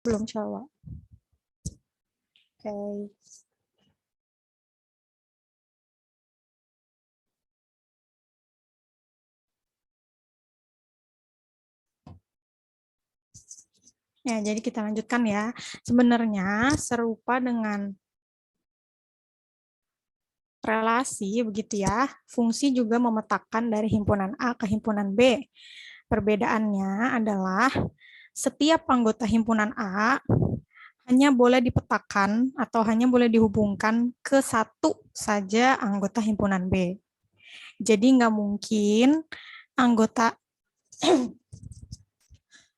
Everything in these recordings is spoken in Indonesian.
Belum Jawa. Oke. Ya, jadi kita lanjutkan ya. Sebenarnya serupa dengan relasi begitu ya. Fungsi juga memetakan dari himpunan A ke himpunan B. Perbedaannya adalah setiap anggota himpunan A hanya boleh dipetakan atau hanya boleh dihubungkan ke satu saja anggota himpunan B. Jadi nggak mungkin anggota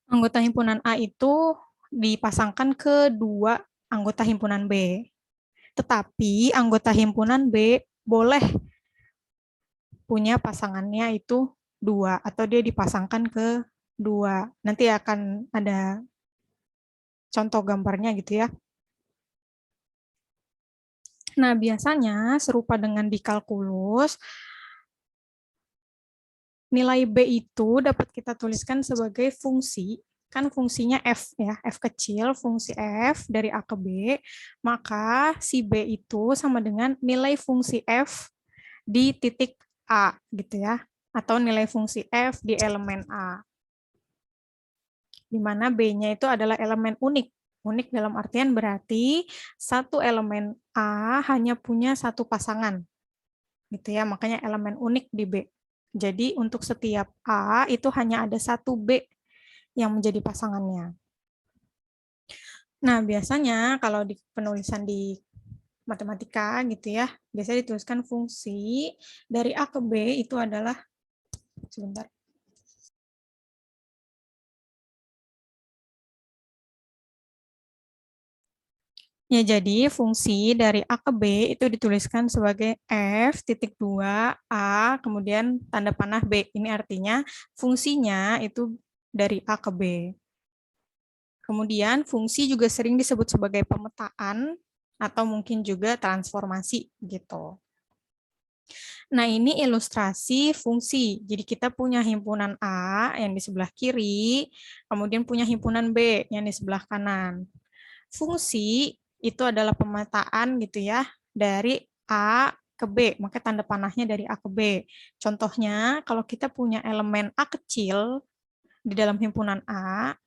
anggota himpunan A itu dipasangkan ke dua anggota himpunan B. Tetapi anggota himpunan B boleh punya pasangannya itu dua atau dia dipasangkan ke dua. Nanti akan ada contoh gambarnya gitu ya. Nah, biasanya serupa dengan di kalkulus, nilai B itu dapat kita tuliskan sebagai fungsi, kan fungsinya F ya, F kecil, fungsi F dari A ke B, maka si B itu sama dengan nilai fungsi F di titik A gitu ya, atau nilai fungsi F di elemen A, di mana B-nya itu adalah elemen unik. Unik dalam artian berarti satu elemen A hanya punya satu pasangan, gitu ya, makanya elemen unik di B. Jadi untuk setiap A itu hanya ada satu B yang menjadi pasangannya. Nah, biasanya kalau di penulisan di matematika gitu ya, biasanya dituliskan fungsi dari A ke B itu adalah, sebentar. Ya, jadi fungsi dari A ke B itu dituliskan sebagai F titik 2 A, kemudian tanda panah B. Ini artinya fungsinya itu dari A ke B. Kemudian fungsi juga sering disebut sebagai pemetaan atau mungkin juga transformasi gitu. Nah, ini ilustrasi fungsi. Jadi kita punya himpunan A yang di sebelah kiri, kemudian punya himpunan B yang di sebelah kanan. Fungsi itu adalah pemetaan gitu ya dari A ke B, maka tanda panahnya dari A ke B. Contohnya, kalau kita punya elemen A kecil di dalam himpunan A,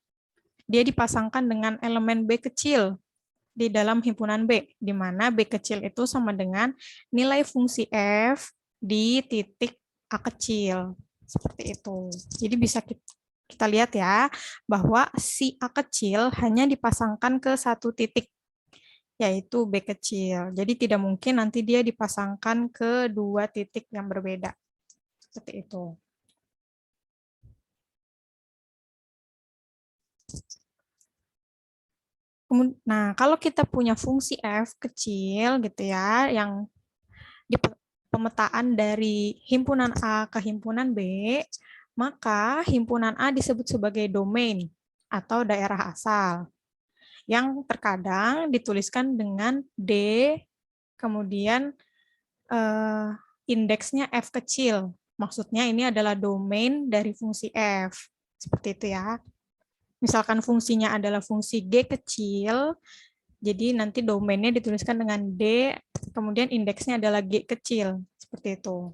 dia dipasangkan dengan elemen B kecil di dalam himpunan B, di mana B kecil itu sama dengan nilai fungsi F di titik A kecil. Seperti itu. Jadi bisa kita lihat ya, bahwa si A kecil hanya dipasangkan ke satu titik, yaitu B kecil. Jadi tidak mungkin nanti dia dipasangkan ke dua titik yang berbeda. Seperti itu. Nah, kalau kita punya fungsi F kecil gitu ya, yang di pemetaan dari himpunan A ke himpunan B, maka himpunan A disebut sebagai domain atau daerah asal, yang terkadang dituliskan dengan D, kemudian indeksnya F kecil. Maksudnya ini adalah domain dari fungsi F. Seperti itu ya. Misalkan fungsinya adalah fungsi G kecil, jadi nanti domainnya dituliskan dengan D, kemudian indeksnya adalah G kecil. Seperti itu.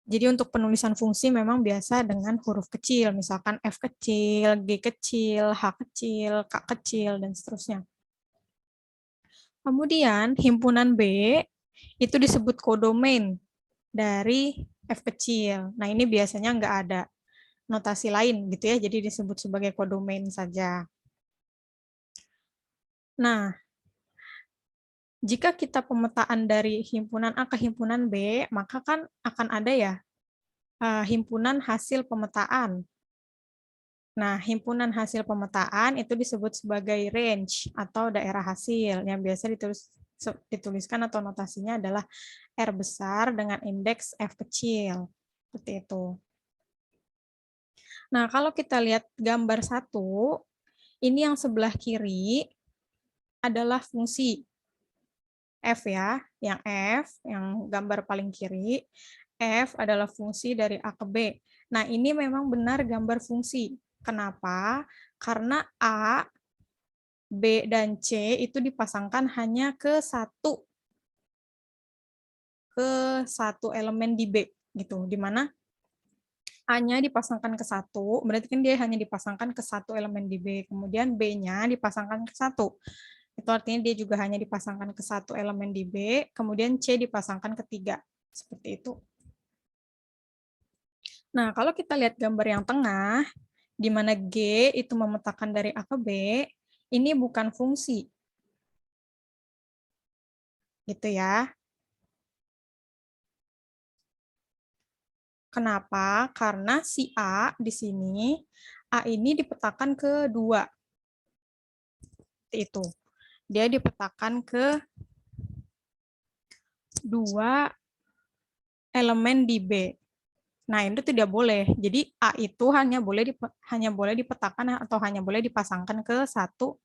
Jadi untuk penulisan fungsi memang biasa dengan huruf kecil, misalkan F kecil, G kecil, H kecil, K kecil, dan seterusnya. Kemudian himpunan B itu disebut kodomain dari F kecil. Nah, ini biasanya nggak ada notasi lain gitu ya, jadi disebut sebagai kodomain saja. Nah, jika kita pemetaan dari himpunan A ke himpunan B, maka kan akan ada ya himpunan hasil pemetaan. Nah, himpunan hasil pemetaan itu disebut sebagai range atau daerah hasil yang biasa dituliskan atau notasinya adalah R besar dengan indeks F kecil. Seperti itu. Nah, kalau kita lihat gambar 1, ini yang sebelah kiri adalah fungsi F ya, yang gambar paling kiri, F adalah fungsi dari A ke B. Nah, ini memang benar gambar fungsi. Kenapa? Karena A, B, dan C itu dipasangkan hanya ke satu elemen di B gitu, di mana A-nya dipasangkan ke satu, berarti kan dia hanya dipasangkan ke satu elemen di B, kemudian B-nya dipasangkan ke satu. Itu artinya dia juga hanya dipasangkan ke satu elemen di B, kemudian C dipasangkan ke 3. Seperti itu. Nah, kalau kita lihat gambar yang tengah, di mana G itu memetakan dari A ke B, ini bukan fungsi. Gitu ya. Kenapa? Karena si A di sini, A ini dipetakan ke 2. Itu. Dia dipetakan ke 2 elemen di B. Nah, itu tidak boleh. Jadi A itu hanya boleh dipetakan atau hanya boleh dipasangkan ke satu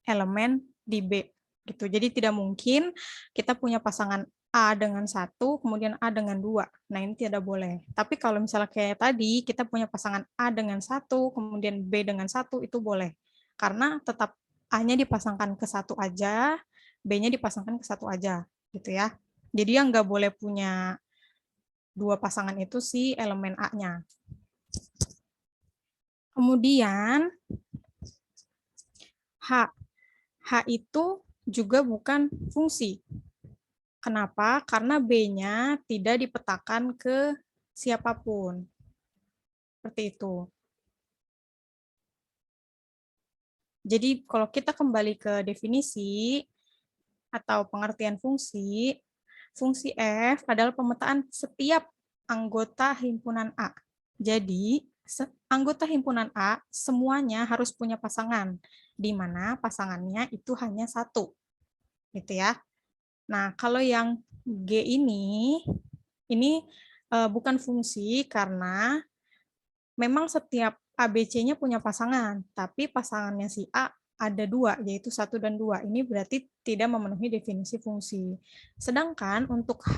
elemen di B. Gitu. Jadi tidak mungkin kita punya pasangan A dengan 1, kemudian A dengan 2. Nah, ini tidak boleh. Tapi kalau misalnya kayak tadi, kita punya pasangan A dengan 1, kemudian B dengan 1, itu boleh. Karena tetap A-nya dipasangkan ke 1 aja, B-nya dipasangkan ke 1 aja. Gitu ya. Jadi yang nggak boleh punya 2 pasangan itu si elemen A-nya. Kemudian H. H itu juga bukan fungsi. Kenapa? Karena B-nya tidak dipetakan ke siapapun. Seperti itu. Jadi kalau kita kembali ke definisi atau pengertian fungsi, fungsi F adalah pemetaan setiap anggota himpunan A. Jadi, anggota himpunan A semuanya harus punya pasangan, di mana pasangannya itu hanya satu. Gitu ya. Nah, kalau yang G ini bukan fungsi karena memang setiap ABC-nya punya pasangan, tapi pasangannya si A ada 2, yaitu 1 dan 2. Ini berarti tidak memenuhi definisi fungsi. Sedangkan untuk H,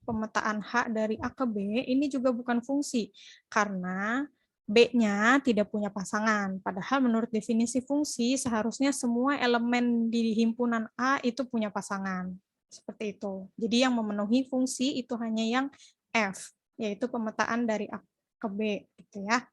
pemetaan H dari A ke B, ini juga bukan fungsi, karena B-nya tidak punya pasangan. Padahal menurut definisi fungsi, seharusnya semua elemen di himpunan A itu punya pasangan. Seperti itu. Jadi yang memenuhi fungsi itu hanya yang F, yaitu pemetaan dari A ke B. Gitu ya.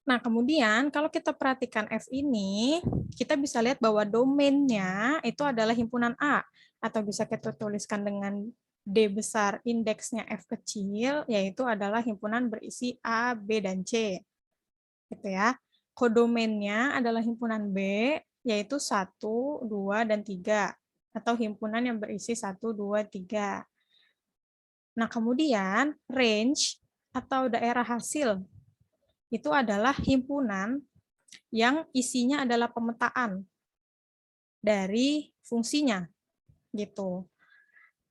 Nah, kemudian kalau kita perhatikan F ini, kita bisa lihat bahwa domainnya itu adalah himpunan A, atau bisa kita tuliskan dengan D besar indeksnya F kecil, yaitu adalah himpunan berisi A, B, dan C. Gitu ya. Kodomainnya adalah himpunan B, yaitu 1, 2, dan 3, atau himpunan yang berisi 1, 2, 3. Nah, kemudian range atau daerah hasil itu adalah himpunan yang isinya adalah pemetaan dari fungsinya gitu.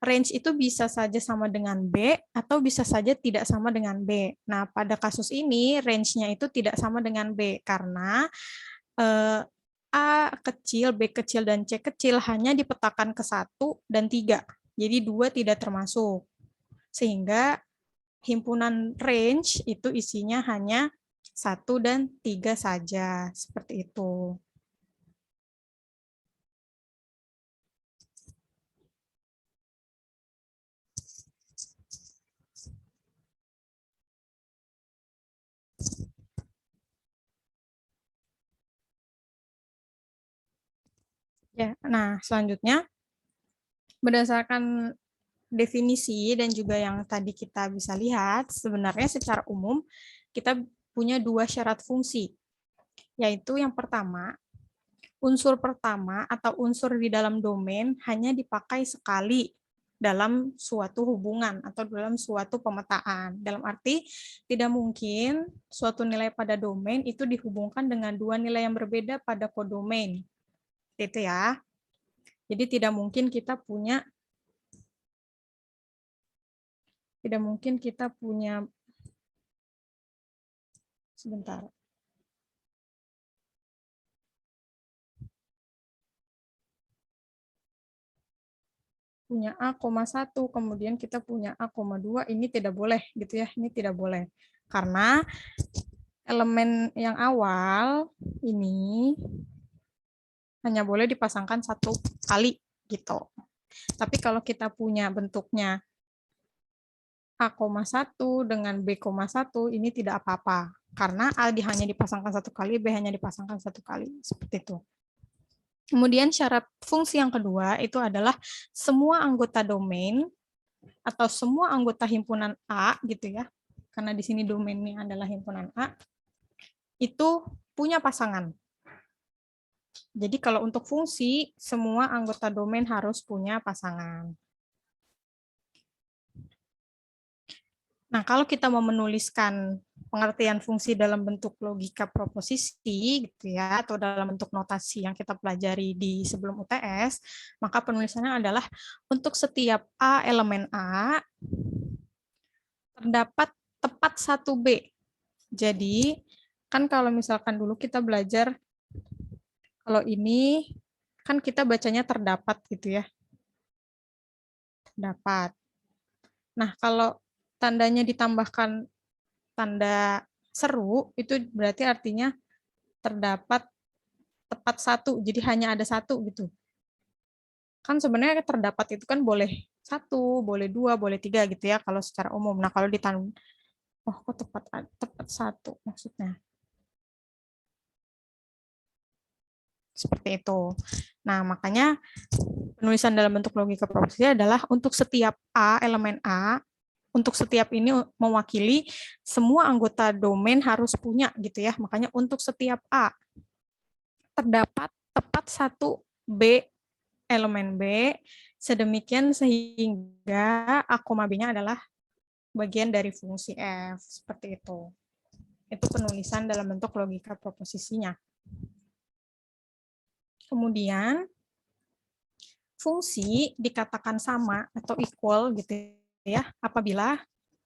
Range itu bisa saja sama dengan B atau bisa saja tidak sama dengan B. Nah, pada kasus ini range-nya itu tidak sama dengan B karena A kecil, B kecil, dan C kecil hanya dipetakan ke 1 dan 3. Jadi 2 tidak termasuk. Sehingga himpunan range itu isinya hanya 1 dan 3 saja. Seperti itu. Ya, nah selanjutnya berdasarkan definisi dan juga yang tadi kita bisa lihat, sebenarnya secara umum kita punya 2 syarat fungsi, yaitu yang pertama, unsur pertama atau unsur di dalam domain hanya dipakai sekali dalam suatu hubungan atau dalam suatu pemetaan. Dalam arti, tidak mungkin suatu nilai pada domain itu dihubungkan dengan 2 nilai yang berbeda pada kodomain. Itu ya. Jadi tidak mungkin kita punya sebentar. Punya A,1, kemudian kita punya A,2, ini tidak boleh gitu ya. Ini tidak boleh. Karena elemen yang awal ini hanya boleh dipasangkan 1 kali gitu. Tapi kalau kita punya bentuknya A,1 dengan B,1 ini tidak apa-apa. Karena A hanya dipasangkan 1 kali, B hanya dipasangkan 1 kali. Seperti itu. Kemudian syarat fungsi yang kedua itu adalah semua anggota domain atau semua anggota himpunan A gitu ya. Karena di sini domainnya adalah himpunan A. Itu punya pasangan. Jadi kalau untuk fungsi, semua anggota domain harus punya pasangan. Nah, kalau kita mau menuliskan pengertian fungsi dalam bentuk logika proposisi gitu ya, atau dalam bentuk notasi yang kita pelajari di sebelum UTS, maka penulisannya adalah untuk setiap A elemen A terdapat tepat 1B. Jadi, kan kalau misalkan dulu kita belajar kalau ini kan kita bacanya terdapat gitu ya. Terdapat. Nah, kalau tandanya ditambahkan tanda seru, itu berarti artinya terdapat tepat 1, jadi hanya ada 1 gitu. Kan sebenarnya terdapat itu kan boleh 1, boleh 2, boleh 3 gitu ya kalau secara umum. Nah, kalau ditambah, oh kok tepat 1 maksudnya. Seperti itu. Nah, makanya penulisan dalam bentuk logika proposisi adalah untuk setiap A, elemen A, untuk setiap ini mewakili semua anggota domain harus punya gitu ya. Makanya untuk setiap A terdapat tepat 1 B elemen B sedemikian sehingga A, B-nya adalah bagian dari fungsi F. Seperti itu. Itu penulisan dalam bentuk logika proposisinya. Kemudian fungsi dikatakan sama atau equal gitu ya apabila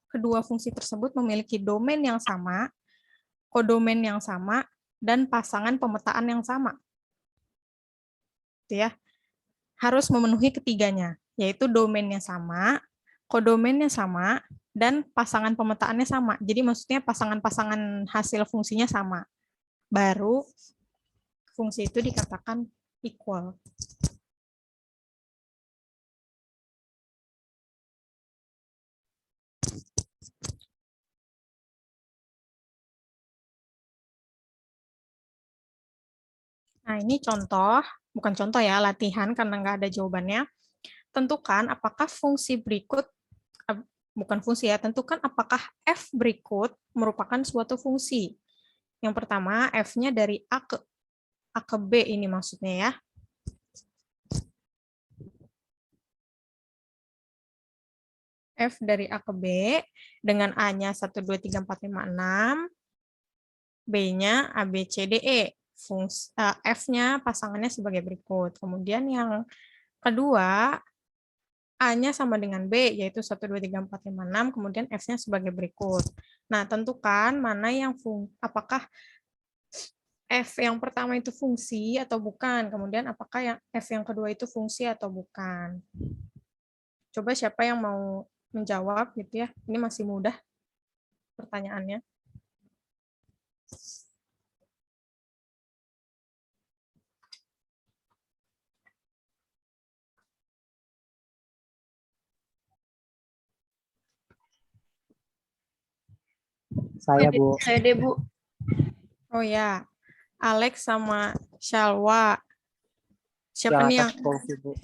kedua fungsi tersebut memiliki domain yang sama, kodomain yang sama, dan pasangan pemetaan yang sama. Gitu ya. Harus memenuhi ketiganya, yaitu domainnya sama, kodomainnya sama, dan pasangan pemetaannya sama. Jadi maksudnya pasangan-pasangan hasil fungsinya sama. Baru fungsi itu dikatakan equal. Nah, ini contoh, bukan contoh ya, latihan karena nggak ada jawabannya. Tentukan apakah fungsi berikut, bukan fungsi ya, tentukan apakah F berikut merupakan suatu fungsi. Yang pertama, F-nya dari A ke B ini maksudnya ya. F dari A ke B, dengan A-nya 1, 2, 3, 4, 5, 6, B-nya A, B, C, D, E. F-nya pasangannya sebagai berikut. Kemudian yang kedua, A-nya sama dengan B, yaitu 1, 2, 3, 4, 5, 6, kemudian F-nya sebagai berikut. Nah, tentukan mana yang apakah F yang pertama itu fungsi atau bukan, kemudian apakah yang F yang kedua itu fungsi atau bukan. Coba siapa yang mau menjawab gitu ya, ini masih mudah pertanyaannya. Saya, Bu. Saya deh, Bu. Oh ya, Alex sama Shalwa. Siapa nih yang fungsi, Bu?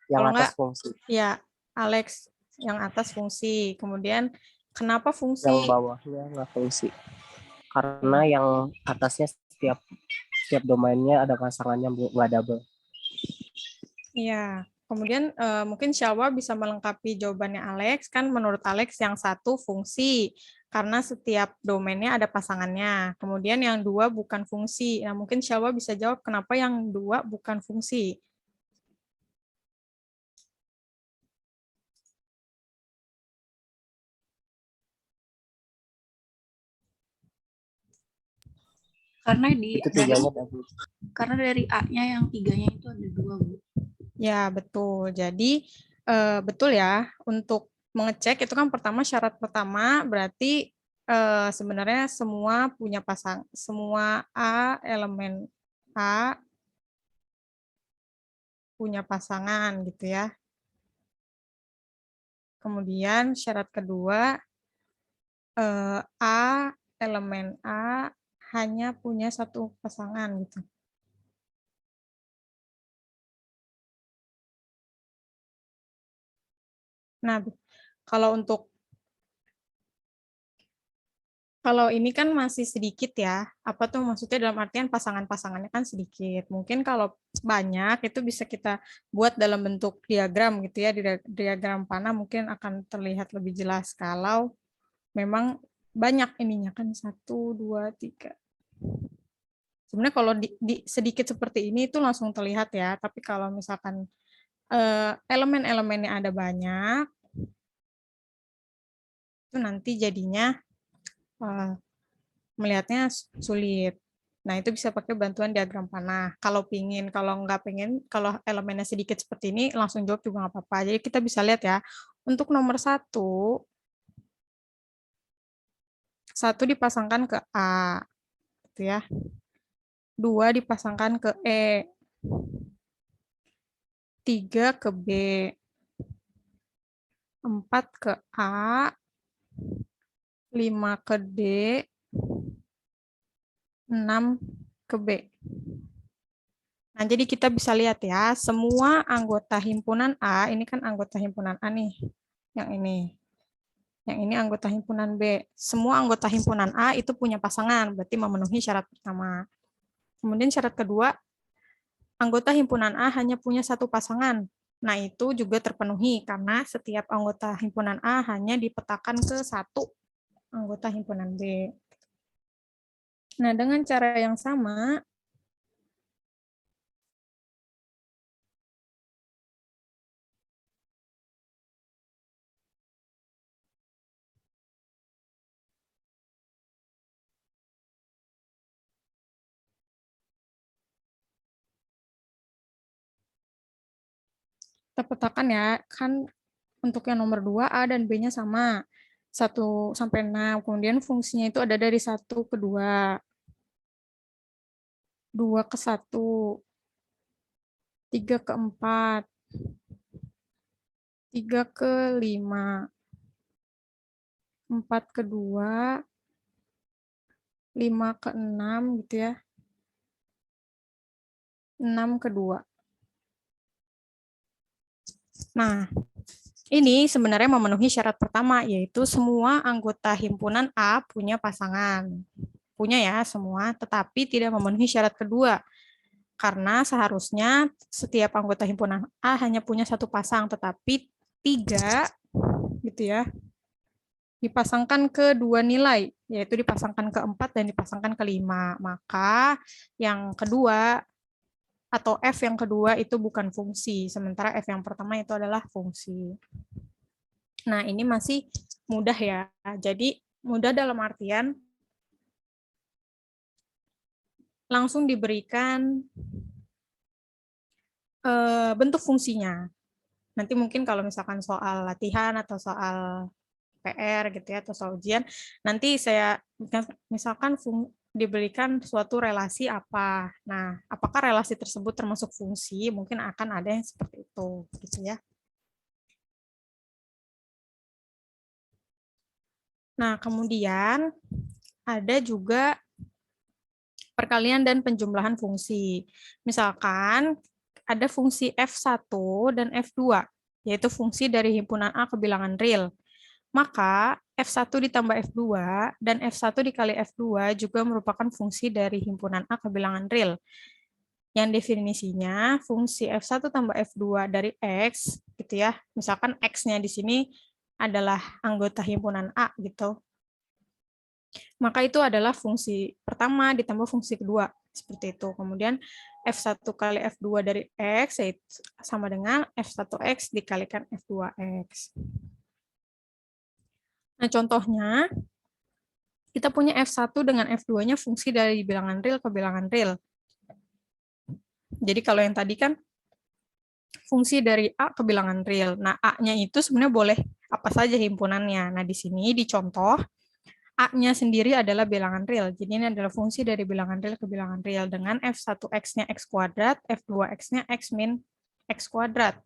Yang kalau atas enggak, fungsi. Ya, Alex yang atas fungsi. Kemudian kenapa fungsi? Yang bawahnya nggak fungsi. Karena yang atasnya setiap domainnya ada pasangannya, Bu, nggak double. Iya. Kemudian mungkin Shalwa bisa melengkapi jawabannya Alex. Kan menurut Alex yang satu fungsi, karena setiap domainnya ada pasangannya. Kemudian yang dua bukan fungsi. Nah, mungkin Shalwa bisa jawab kenapa yang dua bukan fungsi. Karena dari A-nya yang 3-nya itu ada 2, Bu. Ya, betul. Jadi, betul ya, untuk mengecek itu kan pertama syarat pertama berarti sebenarnya semua punya semua A, elemen A punya pasangan gitu ya. Kemudian syarat kedua, A, elemen A hanya punya satu pasangan gitu. Nah, kalau ini kan masih sedikit ya. Apa tuh maksudnya dalam artian pasangan-pasangannya kan sedikit. Mungkin kalau banyak itu bisa kita buat dalam bentuk diagram gitu ya. Di diagram panah mungkin akan terlihat lebih jelas kalau memang banyak ininya kan 1, 2, 3. Sebenarnya kalau sedikit seperti ini itu langsung terlihat ya. Tapi kalau misalkan elemen-elemennya ada banyak, itu nanti jadinya melihatnya sulit. Nah, itu bisa pakai bantuan diagram panah. Kalau nggak pingin, kalau elemennya sedikit seperti ini, langsung jawab juga nggak apa-apa. Jadi kita bisa lihat ya, untuk nomor 1 dipasangkan ke A, gitu ya. 2 dipasangkan ke E, 3 ke B, 4 ke A, 5 ke D, 6 ke B. Nah, jadi kita bisa lihat ya, semua anggota himpunan A, ini kan anggota himpunan A nih, yang ini. Yang ini anggota himpunan B. Semua anggota himpunan A itu punya pasangan, berarti memenuhi syarat pertama. Kemudian syarat kedua, anggota himpunan A hanya punya satu pasangan. Nah, itu juga terpenuhi karena setiap anggota himpunan A hanya dipetakan ke satu anggota himpunan B. Nah, dengan cara yang sama, kita petakan ya, kan untuk yang nomor 2 A dan B-nya sama. 1 sampai 6. Kemudian fungsinya itu ada dari 1 ke 2. 2 ke 1. 3 ke 4. 3 ke 5. 4 ke 2. 5 ke 6 gitu ya. 6 ke 2. Nah, ini sebenarnya memenuhi syarat pertama, yaitu semua anggota himpunan A punya pasangan. Punya ya semua, tetapi tidak memenuhi syarat kedua. Karena seharusnya setiap anggota himpunan A hanya punya satu pasang, tetapi 3 gitu ya, dipasangkan ke 2 nilai, yaitu dipasangkan ke 4 dan dipasangkan ke 5. Maka yang kedua, atau F yang kedua itu bukan fungsi, sementara F yang pertama itu adalah fungsi. Nah, ini masih mudah ya. Jadi, mudah dalam artian langsung diberikan bentuk fungsinya. Nanti mungkin kalau misalkan soal latihan atau soal PR gitu ya, atau soal ujian, nanti saya misalkan diberikan suatu relasi apa. Nah, apakah relasi tersebut termasuk fungsi? Mungkin akan ada yang seperti itu, gitu ya. Nah, kemudian ada juga perkalian dan penjumlahan fungsi. Misalkan ada fungsi F1 dan F2, yaitu fungsi dari himpunan A ke bilangan real. Maka F1 ditambah F2 dan F1 dikali F2 juga merupakan fungsi dari himpunan A ke bilangan real. Yang definisinya fungsi F1 tambah F2 dari X, gitu ya. Misalkan X-nya di sini adalah anggota himpunan A, gitu. Maka itu adalah fungsi pertama ditambah fungsi kedua, seperti itu. Kemudian F1 kali F2 dari X sama dengan F1X dikalikan F2X. Nah, contohnya, kita punya F1 dengan F2-nya fungsi dari bilangan real ke bilangan real. Jadi kalau yang tadi kan fungsi dari A ke bilangan real. Nah, A-nya itu sebenarnya boleh apa saja himpunannya. Nah, di sini di contoh, A-nya sendiri adalah bilangan real. Jadi ini adalah fungsi dari bilangan real ke bilangan real dengan F1X-nya X kuadrat, F2X-nya X min X kuadrat.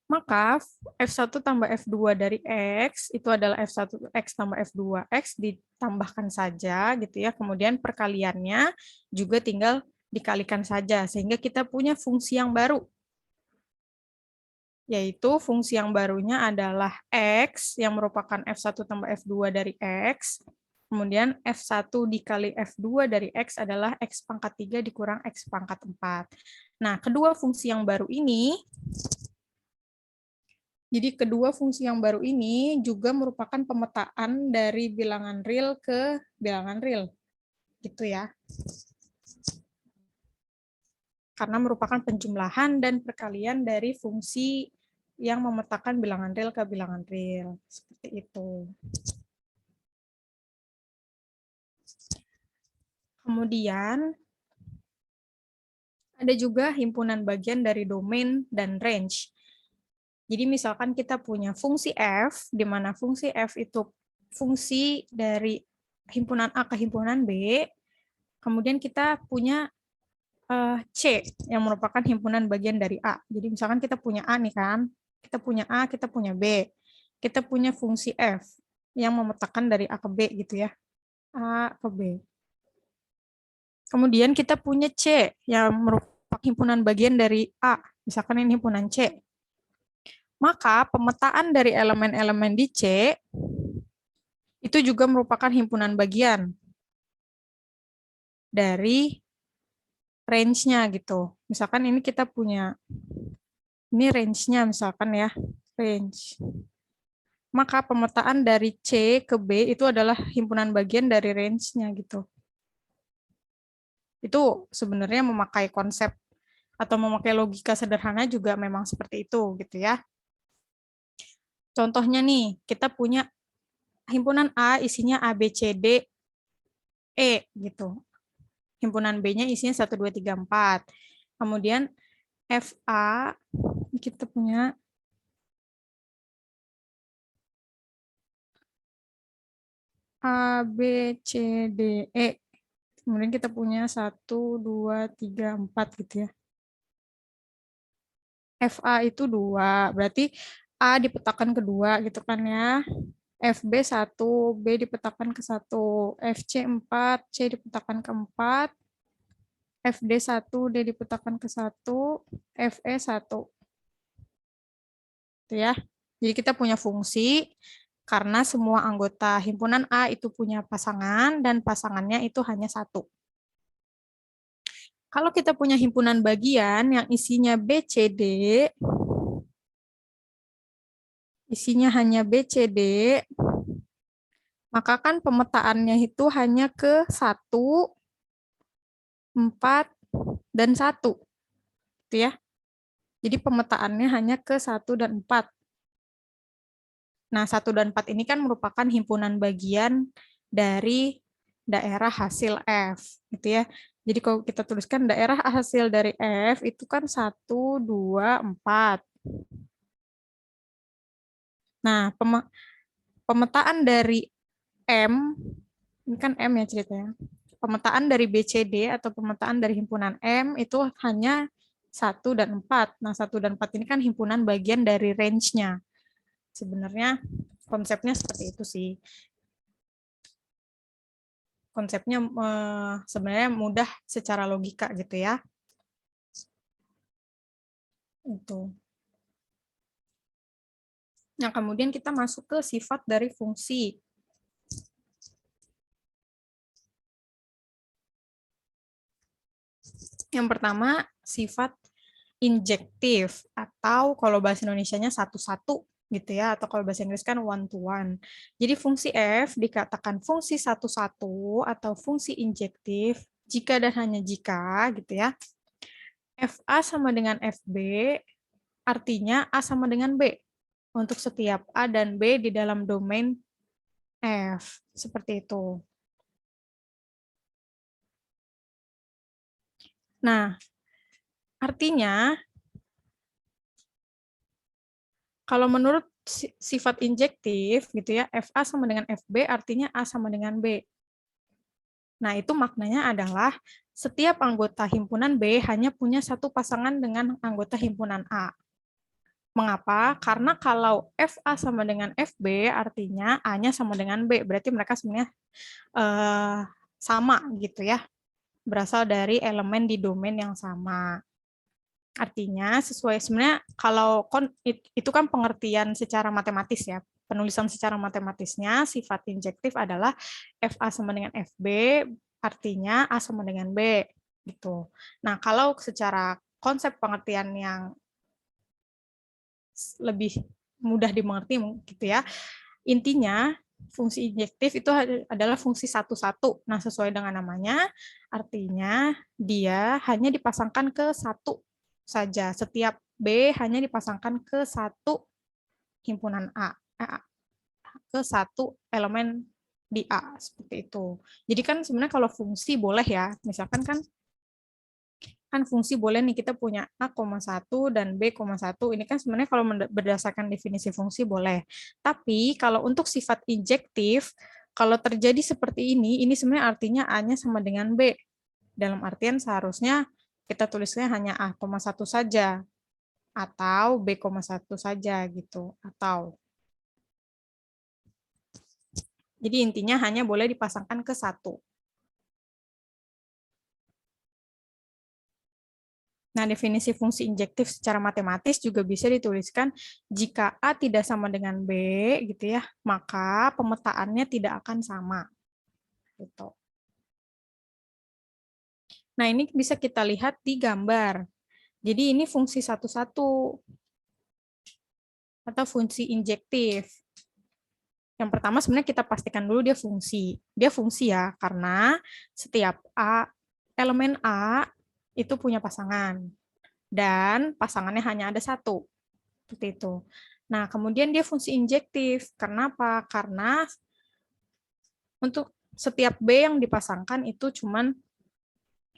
Maka F1 tambah F2 dari X itu adalah F1X tambah F2X ditambahkan saja gitu ya. Kemudian perkaliannya juga tinggal dikalikan saja sehingga kita punya fungsi yang baru. Yaitu fungsi yang barunya adalah X yang merupakan F1 tambah F2 dari X. Kemudian F1 dikali F2 dari X adalah X pangkat 3 dikurang X pangkat 4. Nah, kedua fungsi yang baru ini juga merupakan pemetaan dari bilangan real ke bilangan real. Gitu ya. Karena merupakan penjumlahan dan perkalian dari fungsi yang memetakan bilangan real ke bilangan real. Seperti itu. Kemudian, ada juga himpunan bagian dari domain dan range. Jadi misalkan kita punya fungsi F, di mana fungsi F itu fungsi dari himpunan A ke himpunan B, kemudian kita punya C yang merupakan himpunan bagian dari A. Jadi misalkan kita punya A nih kan, kita punya A, kita punya B. Kita punya fungsi F yang memetakan dari A ke B gitu ya. A ke B. Kemudian kita punya C yang merupakan himpunan bagian dari A. Misalkan ini himpunan C. Maka pemetaan dari elemen-elemen di C itu juga merupakan himpunan bagian dari range-nya gitu. Misalkan ini kita punya, ini range-nya misalkan ya, range. Maka pemetaan dari C ke B itu adalah himpunan bagian dari range-nya gitu. Itu sebenarnya memakai konsep atau memakai logika sederhana juga memang seperti itu gitu ya. Contohnya nih, kita punya himpunan A isinya A, B, C, D, E gitu. Himpunan B-nya isinya 1, 2, 3, 4. Kemudian FA kita punya A, B, C, D, E. Kemudian kita punya 1, 2, 3, 4 gitu ya. FA itu 2, berarti A dipetakan kedua gitu kan ya. FB 1, B dipetakan ke 1, FC 4, C dipetakan ke 4, FD 1, D dipetakan ke 1, FE 1. Itu ya. Jadi kita punya fungsi karena semua anggota himpunan A itu punya pasangan dan pasangannya itu hanya 1. Kalau kita punya himpunan bagian yang isinya BCD, isinya hanya BCD, maka kan pemetaannya itu hanya ke 1, 4, dan 1. Gitu ya. Jadi pemetaannya hanya ke 1 dan 4. Nah, 1 dan 4 ini kan merupakan himpunan bagian dari daerah hasil F. Gitu ya. Jadi kalau kita tuliskan daerah hasil dari F itu kan 1, 2, 4. Nah, pemetaan dari M, ini kan M ya ceritanya. Pemetaan dari BCD atau pemetaan dari himpunan M itu hanya 1 dan 4. Nah, 1 dan 4 ini kan himpunan bagian dari range-nya. Sebenarnya konsepnya seperti itu sih. Konsepnya sebenarnya mudah secara logika gitu ya. Itu. Nah, kemudian kita masuk ke sifat dari fungsi. Yang pertama, sifat injektif atau kalau bahasa Indonesianya satu-satu gitu ya, atau kalau bahasa Inggris kan one-to-one. Jadi fungsi F dikatakan fungsi satu-satu atau fungsi injektif jika dan hanya jika gitu ya. FA sama dengan FB artinya A sama dengan B untuk setiap A dan B di dalam domain F. Seperti itu. Nah, artinya kalau menurut sifat injektif gitu ya, FA sama dengan FB artinya A sama dengan B. Nah, itu maknanya adalah setiap anggota himpunan B hanya punya satu pasangan dengan anggota himpunan A. Mengapa? Karena kalau FA sama dengan FB artinya A-nya sama dengan B, berarti mereka sebenarnya sama gitu ya, berasal dari elemen di domain yang sama. Artinya sesuai sebenarnya kalau itu kan pengertian secara matematis ya, penulisan secara matematisnya sifat injektif adalah FA sama dengan FB, artinya A sama dengan B gitu. Nah, kalau secara konsep pengertian yang lebih mudah dimengerti gitu ya. Intinya fungsi injektif itu adalah fungsi satu-satu. Nah, sesuai dengan namanya, artinya dia hanya dipasangkan ke satu saja. Setiap B hanya dipasangkan ke satu himpunan A, ke satu elemen di A, seperti itu. Jadi kan sebenarnya kalau fungsi boleh ya, misalkan kan fungsi boleh nih kita punya A,1 dan B,1. Ini kan sebenarnya kalau berdasarkan definisi fungsi boleh. Tapi kalau untuk sifat injektif, kalau terjadi seperti ini sebenarnya artinya A-nya sama dengan B. Dalam artian seharusnya kita tulisnya hanya A,1 saja atau B,1 saja gitu. Jadi intinya hanya boleh dipasangkan ke satu. Nah, definisi fungsi injektif secara matematis juga bisa dituliskan jika A tidak sama dengan B, gitu ya, maka pemetaannya tidak akan sama. Gitu. Nah, ini bisa kita lihat di gambar. Jadi ini fungsi satu-satu atau fungsi injektif. Yang pertama sebenarnya kita pastikan dulu dia fungsi. Dia fungsi ya, karena setiap elemen A itu punya pasangan. Dan pasangannya hanya ada satu. Seperti itu. Nah, kemudian dia fungsi injektif. Kenapa? Karena untuk setiap B yang dipasangkan itu cuman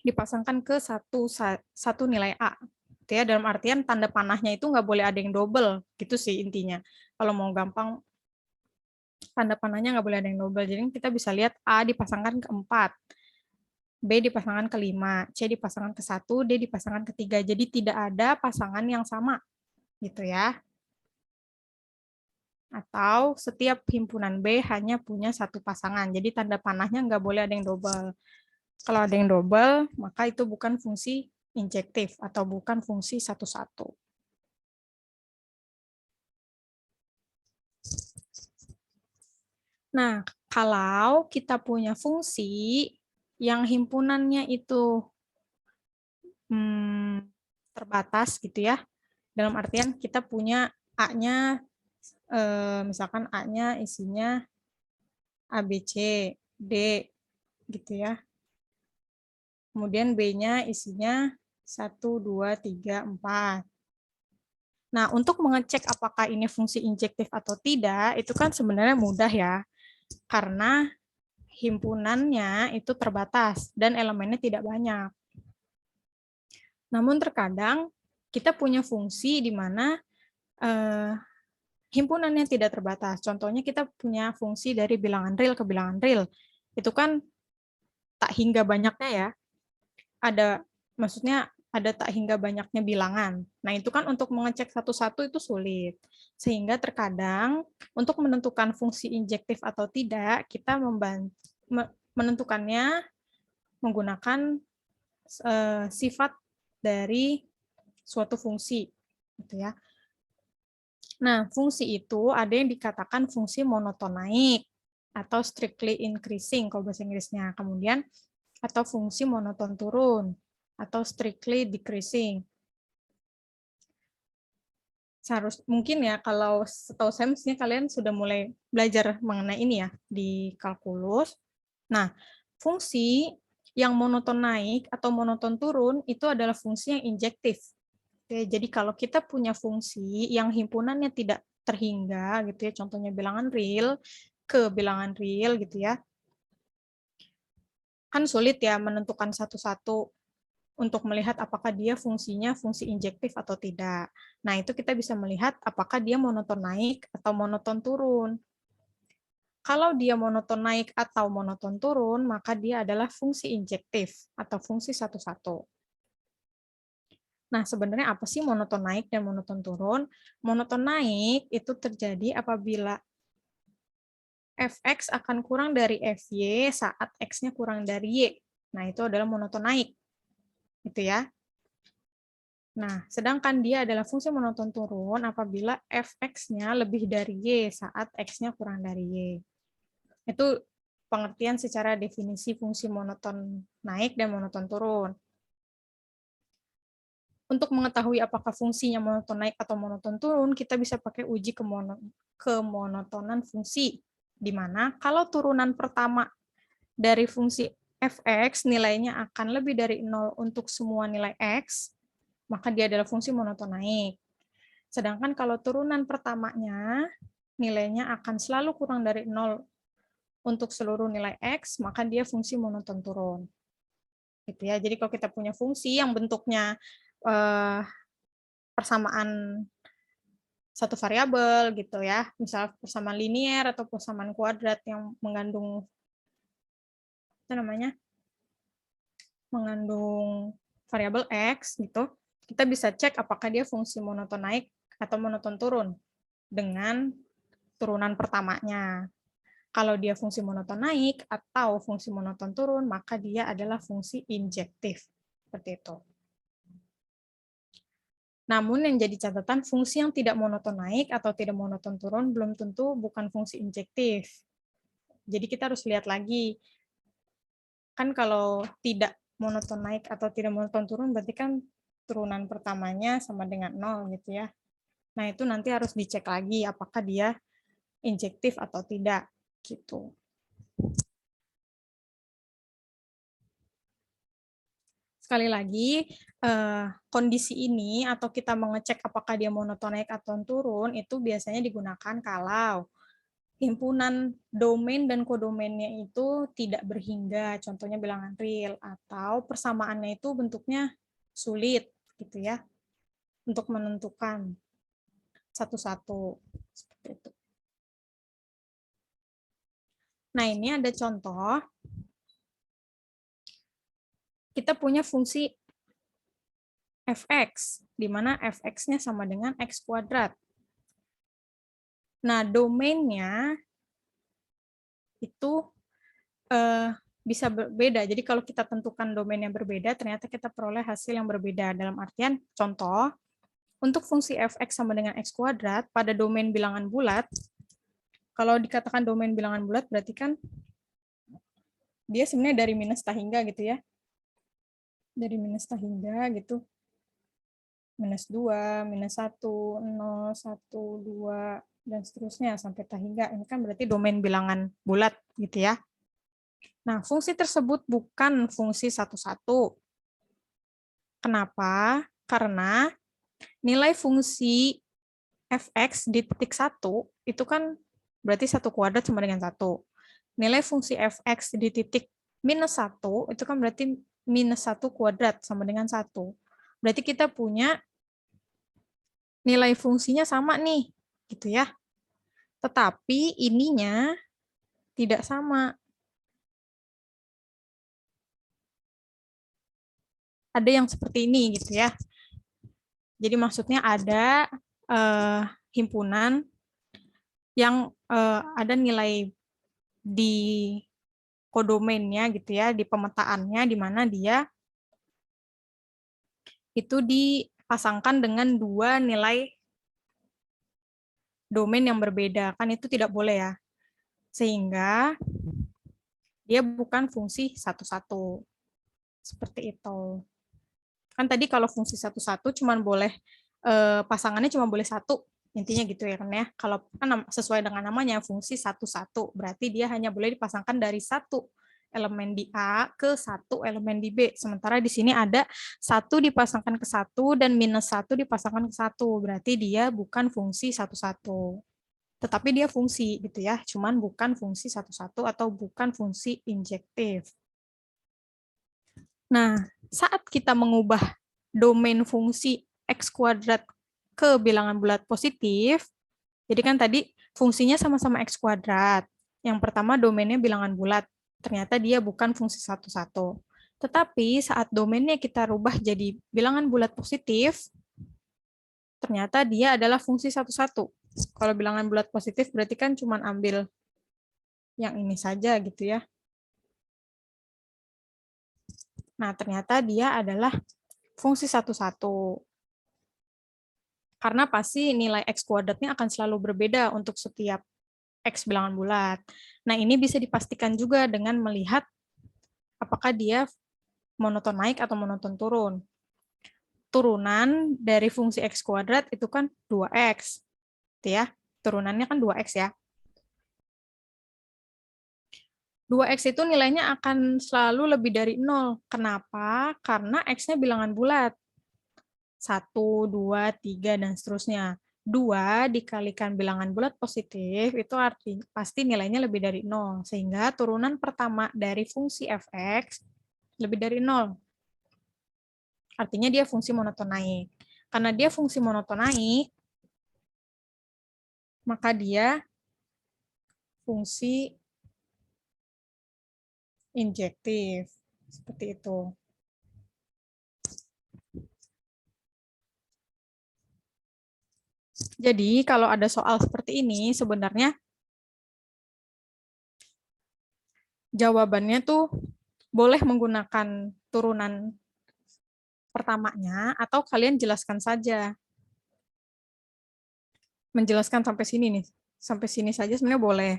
dipasangkan ke satu nilai A. Gitu ya, dalam artian tanda panahnya itu nggak boleh ada yang double. Gitu sih intinya. Kalau mau gampang, tanda panahnya nggak boleh ada yang double. Jadi kita bisa lihat A dipasangkan ke 4. B dipasangkan ke 5, C dipasangkan ke 1, D dipasangkan ke 3. Jadi tidak ada pasangan yang sama. Gitu ya. Atau setiap himpunan B hanya punya satu pasangan. Jadi tanda panahnya nggak boleh ada yang double. Kalau ada yang double, maka itu bukan fungsi injektif atau bukan fungsi satu-satu. Nah, kalau kita punya fungsi yang himpunannya itu terbatas gitu ya, dalam artian kita punya A-nya, misalkan A-nya isinya A, B, C, D, gitu ya. Kemudian B-nya isinya 1, 2, 3, 4. Nah, untuk mengecek apakah ini fungsi injektif atau tidak, itu kan sebenarnya mudah ya. Karena himpunannya itu terbatas dan elemennya tidak banyak. Namun terkadang kita punya fungsi di mana himpunannya tidak terbatas. Contohnya kita punya fungsi dari bilangan real ke bilangan real. Itu kan tak hingga banyaknya ya. Maksudnya ada tak hingga banyaknya bilangan. Nah, itu kan untuk mengecek satu-satu itu sulit. Sehingga terkadang untuk menentukan fungsi injektif atau tidak, kita menentukannya menggunakan sifat dari suatu fungsi. Gitu ya. Nah, fungsi itu ada yang dikatakan fungsi monoton naik atau strictly increasing kalau bahasa Inggrisnya. Kemudian atau fungsi monoton turun atau strictly decreasing. Mungkin ya kalau setahu saya mestinya kalian sudah mulai belajar mengenai ini ya di kalkulus. Nah, fungsi yang monoton naik atau monoton turun itu adalah fungsi yang injektif. Oke, jadi kalau kita punya fungsi yang himpunannya tidak terhingga gitu ya, contohnya bilangan real ke bilangan real gitu ya. Kan sulit ya menentukan satu-satu untuk melihat apakah dia fungsinya fungsi injektif atau tidak. Nah, itu kita bisa melihat apakah dia monoton naik atau monoton turun. Kalau dia monoton naik atau monoton turun, maka dia adalah fungsi injektif atau fungsi satu-satu. Nah, sebenarnya apa sih monoton naik dan monoton turun? Monoton naik itu terjadi apabila fx akan kurang dari fy saat x-nya kurang dari y. Nah, itu adalah monoton naik. Gitu ya. Nah, sedangkan dia adalah fungsi monoton turun apabila fx-nya lebih dari y saat x-nya kurang dari y. Itu pengertian secara definisi fungsi monoton naik dan monoton turun. Untuk mengetahui apakah fungsinya monoton naik atau monoton turun, kita bisa pakai uji kemonotonan fungsi. Di mana kalau turunan pertama dari fungsi fx nilainya akan lebih dari 0 untuk semua nilai x, maka dia adalah fungsi monoton naik. Sedangkan kalau turunan pertamanya nilainya akan selalu kurang dari 0 untuk seluruh nilai x, maka dia fungsi monoton turun. Gitu ya. Jadi kalau kita punya fungsi yang bentuknya persamaan satu variabel gitu ya, misal persamaan linier atau persamaan kuadrat yang mengandung mengandung variabel x gitu, kita bisa cek apakah dia fungsi monoton naik atau monoton turun dengan turunan pertamanya. Kalau dia fungsi monoton naik atau fungsi monoton turun, maka dia adalah fungsi injektif. Seperti itu. Namun yang jadi catatan, fungsi yang tidak monoton naik atau tidak monoton turun belum tentu bukan fungsi injektif. Jadi kita harus lihat lagi. Kan kalau tidak monoton naik atau tidak monoton turun, berarti kan turunan pertamanya sama dengan 0 gitu ya. Nah itu nanti harus dicek lagi apakah dia injektif atau tidak gitu. Sekali lagi, kondisi ini atau kita mengecek apakah dia monoton naik atau turun itu biasanya digunakan kalau himpunan domain dan kodomainnya itu tidak berhingga, contohnya bilangan real, atau persamaannya itu bentuknya sulit gitu ya untuk menentukan satu-satu seperti itu. Nah, ini ada contoh. Kita punya fungsi fx, di mana fx-nya sama dengan x kuadrat. Nah, domainnya itu bisa berbeda. Jadi kalau kita tentukan domain yang berbeda, ternyata kita peroleh hasil yang berbeda. Dalam artian, contoh, untuk fungsi fx sama dengan x kuadrat, pada domain bilangan bulat, kalau dikatakan domain bilangan bulat, berarti kan dia sebenarnya dari minus tak hingga gitu ya. Dari minus tak hingga gitu. Minus 2, minus 1, 0, 1, 2, dan seterusnya sampai tak hingga. Ini kan berarti domain bilangan bulat gitu ya. Nah, fungsi tersebut bukan fungsi satu-satu. Kenapa? Karena nilai fungsi fx di titik 1 itu kan berarti 1 kuadrat sama dengan 1. Nilai fungsi fx di titik minus 1 itu kan berarti minus 1 kuadrat sama dengan 1. Berarti kita punya nilai fungsinya sama nih, gitu ya. Tetapi ininya tidak sama. Ada yang seperti ini gitu ya. Jadi maksudnya ada himpunan yang ada nilai di kodomainnya gitu ya, di pemetaannya di mana dia itu dipasangkan dengan dua nilai domain yang berbeda. Kan itu tidak boleh ya. Sehingga dia bukan fungsi satu-satu. Seperti itu. Kan tadi kalau fungsi satu-satu cuman boleh pasangannya cuma boleh satu, intinya gitu ya kan ya. Kalau kan sesuai dengan namanya fungsi satu-satu, berarti dia hanya boleh dipasangkan dari satu elemen di A ke satu elemen di B. Sementara di sini ada satu dipasangkan ke satu dan minus satu dipasangkan ke satu, berarti dia bukan fungsi satu-satu. Tetapi dia fungsi gitu ya, cuman bukan fungsi satu-satu atau bukan fungsi injektif. Nah, saat kita mengubah domain fungsi X kuadrat ke bilangan bulat positif, jadi kan tadi fungsinya sama-sama X kuadrat. Yang pertama domainnya bilangan bulat, ternyata dia bukan fungsi satu-satu. Tetapi saat domainnya kita rubah jadi bilangan bulat positif, ternyata dia adalah fungsi satu-satu. Kalau bilangan bulat positif berarti kan cuma ambil yang ini saja gitu ya. Nah, ternyata dia adalah fungsi satu-satu. Karena pasti nilai X kuadratnya akan selalu berbeda untuk setiap X bilangan bulat. Nah, ini bisa dipastikan juga dengan melihat apakah dia monoton naik atau monoton turun. Turunan dari fungsi X kuadrat itu kan 2X. Gitu ya. Turunannya kan 2X ya. 2X itu nilainya akan selalu lebih dari 0. Kenapa? Karena X-nya bilangan bulat. 1, 2, 3, dan seterusnya. 2 dikalikan bilangan bulat positif, itu artinya pasti nilainya lebih dari 0. Sehingga turunan pertama dari fungsi fx lebih dari 0. Artinya dia fungsi monoton naik. Karena dia fungsi monoton naik, maka dia fungsi injektif. Seperti itu. Jadi kalau ada soal seperti ini, sebenarnya jawabannya tuh boleh menggunakan turunan pertamanya, atau kalian jelaskan saja. Menjelaskan sampai sini nih. Sampai sini saja sebenarnya boleh.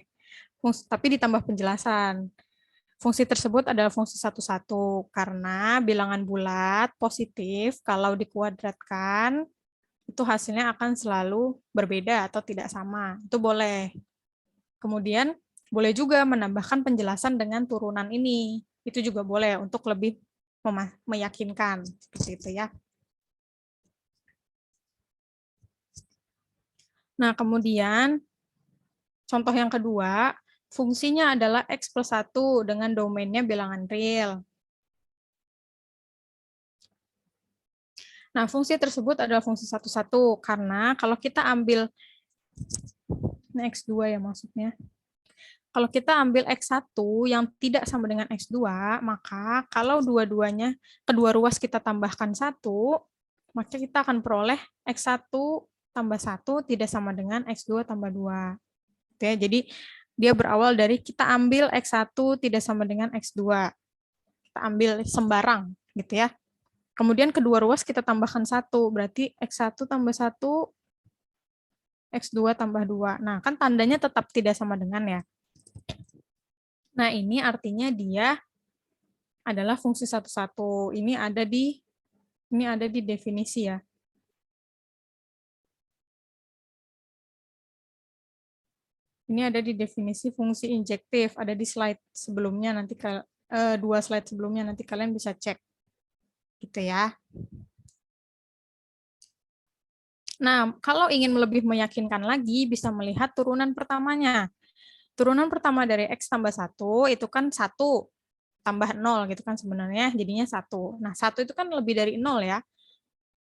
Tapi ditambah penjelasan. Fungsi tersebut adalah fungsi satu-satu, karena bilangan bulat positif kalau dikuadratkan, itu hasilnya akan selalu berbeda atau tidak sama. Itu boleh. Kemudian, boleh juga menambahkan penjelasan dengan turunan ini. Itu juga boleh untuk lebih meyakinkan. Seperti itu ya. Nah, kemudian contoh yang kedua, fungsinya adalah X plus 1 dengan domainnya bilangan real. Nah, fungsi tersebut adalah fungsi satu-satu, karena kalau kita ambil, ini X2 ya maksudnya, kalau kita ambil X1 yang tidak sama dengan X2, maka kalau dua-duanya, kedua ruas kita tambahkan 1, maka kita akan peroleh X1 tambah 1 tidak sama dengan X2 tambah 2. Ya, jadi dia berawal dari kita ambil X1 tidak sama dengan X2. Kita ambil sembarang, gitu ya. Kemudian kedua ruas kita tambahkan 1, berarti X1 tambah 1, X2 tambah 2. Nah, kan tandanya tetap tidak sama dengan ya. Nah, ini artinya dia adalah fungsi satu-satu. Ini ada di definisi ya. Ini ada di definisi fungsi injektif, ada di slide sebelumnya, nanti 2 slide sebelumnya, nanti kalian bisa cek. Gitu ya. Nah, kalau ingin lebih meyakinkan lagi, bisa melihat turunan pertamanya. Turunan pertama dari X tambah 1, itu kan 1 tambah 0, gitu kan sebenarnya, jadinya 1. Nah, 1 itu kan lebih dari 0 ya.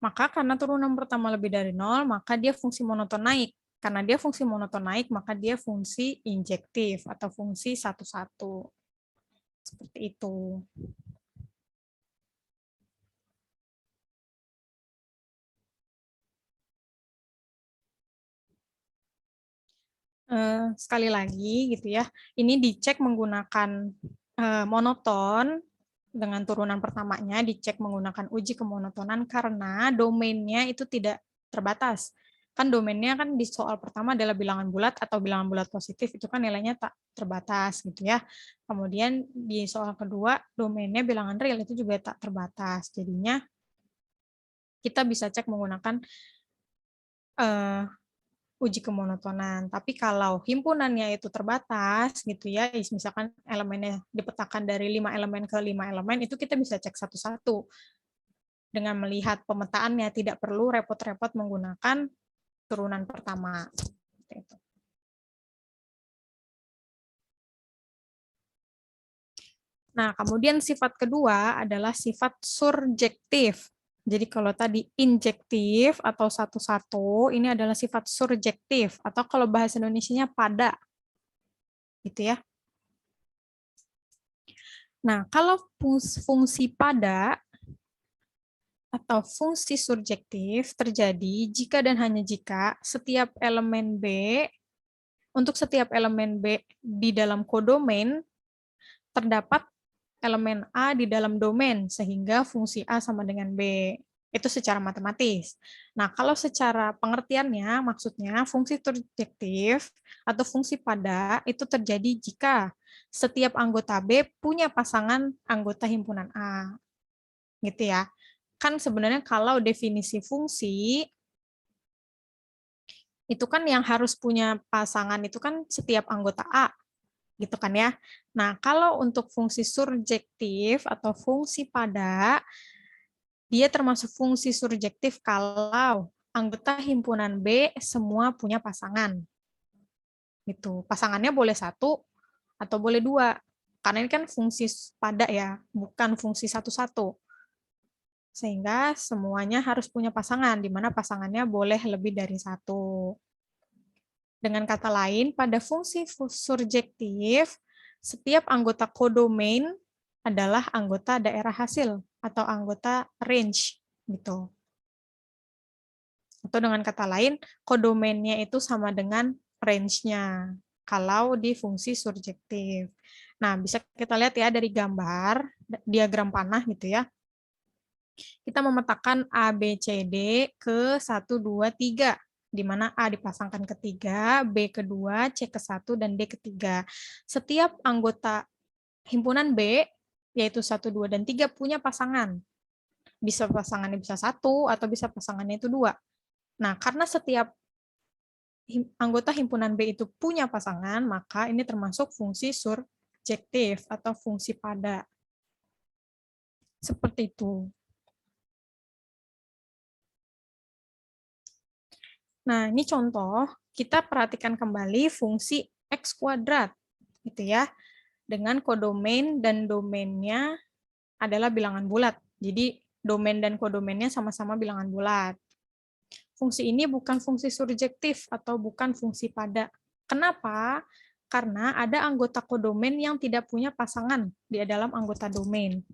Maka karena turunan pertama lebih dari 0, maka dia fungsi monoton naik. Karena dia fungsi monoton naik, maka dia fungsi injektif atau fungsi satu-satu. Seperti itu. Sekali lagi gitu ya, ini dicek menggunakan monoton dengan turunan pertamanya, dicek menggunakan uji kemonotonan karena domainnya itu tidak terbatas. Kan domainnya kan di soal pertama adalah bilangan bulat atau bilangan bulat positif, itu kan nilainya tak terbatas gitu ya. Kemudian di soal kedua domainnya bilangan real, itu juga tak terbatas. Jadinya kita bisa cek menggunakan uji kemonotonan. Tapi kalau himpunannya itu terbatas gitu ya, misalkan elemennya dipetakan dari 5 elemen ke 5 elemen, itu kita bisa cek satu-satu. Dengan melihat pemetaannya, tidak perlu repot-repot menggunakan turunan pertama. Nah, kemudian sifat kedua adalah sifat surjektif. Jadi kalau tadi injektif atau satu-satu, ini adalah sifat surjektif, atau kalau bahasa Indonesianya pada. Gitu ya. Nah, kalau fungsi pada atau fungsi surjektif terjadi jika dan hanya jika setiap elemen B, untuk setiap elemen B di dalam kodomain, terdapat elemen A di dalam domain, sehingga fungsi A sama dengan B. Itu secara matematis. Nah, kalau secara pengertiannya, maksudnya fungsi surjektif atau fungsi pada itu terjadi jika setiap anggota B punya pasangan anggota himpunan A. Gitu ya. Kan sebenarnya kalau definisi fungsi, itu kan yang harus punya pasangan itu kan setiap anggota A. Gitu kan ya. Nah, kalau untuk fungsi surjektif atau fungsi pada, dia termasuk fungsi surjektif kalau anggota himpunan B semua punya pasangan. Gitu. Pasangannya boleh satu atau boleh dua. Karena ini kan fungsi pada ya, bukan fungsi satu-satu. Sehingga semuanya harus punya pasangan, di mana pasangannya boleh lebih dari satu. Dengan kata lain, pada fungsi surjektif, setiap anggota kodomain adalah anggota daerah hasil atau anggota range gitu. Atau dengan kata lain, kodomainnya itu sama dengan range-nya kalau di fungsi surjektif. Nah, bisa kita lihat ya dari gambar diagram panah gitu ya. Kita memetakan A, B, C, D ke 1, 2, 3. Di mana A dipasangkan ke 3, B ke 2, C ke 1, dan D ke 3. Setiap anggota himpunan B, yaitu 1, 2, dan 3, punya pasangan. Bisa pasangannya bisa 1, atau bisa pasangannya itu 2. Nah, karena setiap anggota himpunan B itu punya pasangan, maka ini termasuk fungsi surjektif atau fungsi pada. Seperti itu. Nah, ini contoh, kita perhatikan kembali fungsi X kuadrat, gitu ya, dengan kodomain dan domainnya adalah bilangan bulat. Jadi, domain dan kodomainnya sama-sama bilangan bulat. Fungsi ini bukan fungsi surjektif atau bukan fungsi pada. Kenapa? Karena ada anggota kodomain yang tidak punya pasangan di dalam anggota domain.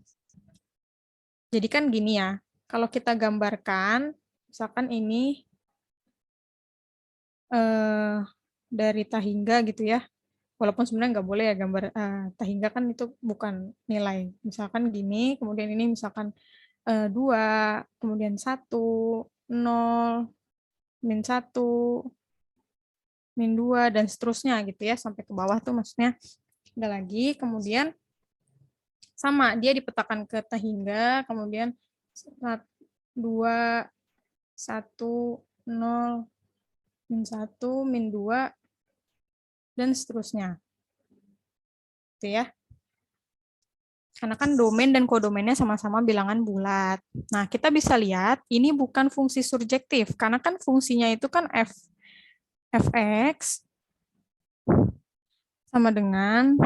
Jadi kan gini ya, kalau kita gambarkan, misalkan ini dari Tahingga gitu ya, walaupun sebenarnya nggak boleh ya gambar Tahingga kan itu bukan nilai. Misalkan gini, kemudian ini misalkan 2, kemudian 1, 0, min 1, min 2, dan seterusnya gitu ya, sampai ke bawah tuh maksudnya ada lagi, kemudian sama, dia dipetakan ke Tahingga, kemudian 2, 1, 0, min 1, min 2, dan seterusnya. Gitu ya. Karena kan domain dan kodomainnya sama-sama bilangan bulat. Nah, kita bisa lihat ini bukan fungsi surjektif, karena kan fungsinya itu kan fx sama dengan,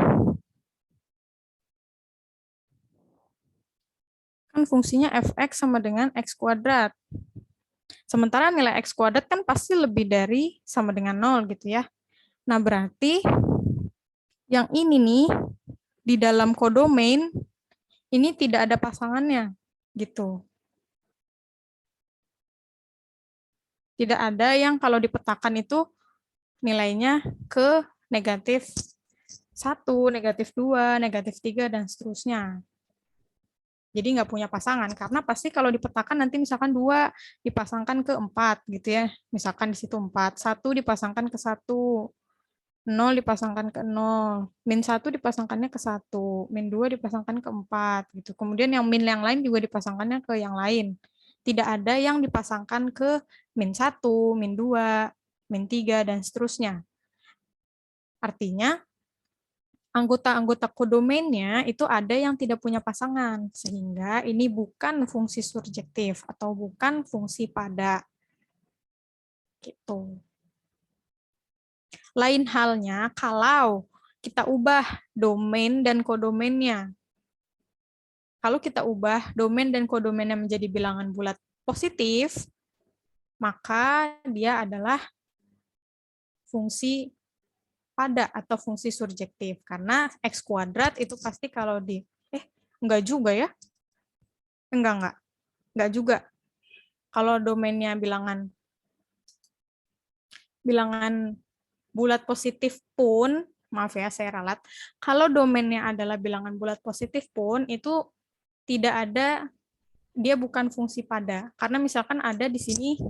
kan fungsinya fx sama dengan x kuadrat. Sementara nilai x kuadrat kan pasti lebih dari sama dengan 0 gitu ya. Nah, berarti yang ini nih, di dalam kodomain, ini tidak ada pasangannya, gitu. Tidak ada yang kalau dipetakan itu nilainya ke negatif 1, negatif 2, negatif 3, dan seterusnya. Jadi nggak punya pasangan, karena pasti kalau dipetakan nanti misalkan 2 dipasangkan ke 4, gitu ya. Misalkan di situ 4, 1 dipasangkan ke 1, 0 dipasangkan ke 0, min 1 dipasangkannya ke 1, min 2 dipasangkan ke 4, gitu. Kemudian yang min yang lain juga dipasangkannya ke yang lain. Tidak ada yang dipasangkan ke min 1, min 2, min 3, dan seterusnya. Artinya, anggota-anggota kodomainnya itu ada yang tidak punya pasangan, sehingga ini bukan fungsi surjektif atau bukan fungsi pada. Gitu. Lain halnya kalau kita ubah domain dan kodomainnya. Kalau kita ubah domain dan kodomainnya menjadi bilangan bulat positif, maka dia adalah fungsi pada atau fungsi surjektif. Karena X kuadrat itu pasti kalau enggak juga ya. Enggak juga. Kalau domainnya bilangan bulat positif pun, maaf ya saya ralat, kalau domainnya adalah bilangan bulat positif pun, itu tidak ada, dia bukan fungsi pada. Karena misalkan ada di sini,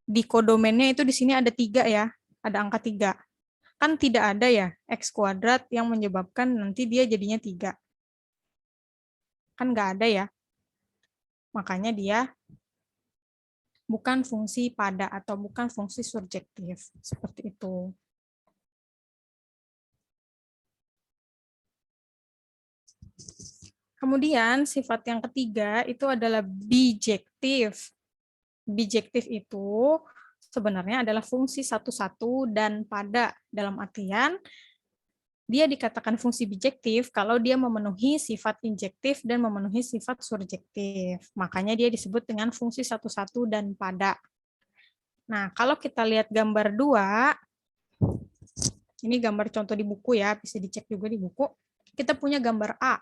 di kodomainnya itu di sini ada 3 ya, ada angka 3. Kan tidak ada ya X kuadrat yang menyebabkan nanti dia jadinya 3. Kan nggak ada ya. Makanya dia bukan fungsi pada atau bukan fungsi surjektif. Seperti itu. Kemudian sifat yang ketiga itu adalah bijektif. Bijektif itu sebenarnya adalah fungsi satu-satu dan pada, dalam artian dia dikatakan fungsi bijektif kalau dia memenuhi sifat injektif dan memenuhi sifat surjektif. Makanya dia disebut dengan fungsi satu-satu dan pada. Nah, kalau kita lihat gambar 2, ini gambar contoh di buku ya, bisa dicek juga di buku. Kita punya gambar A.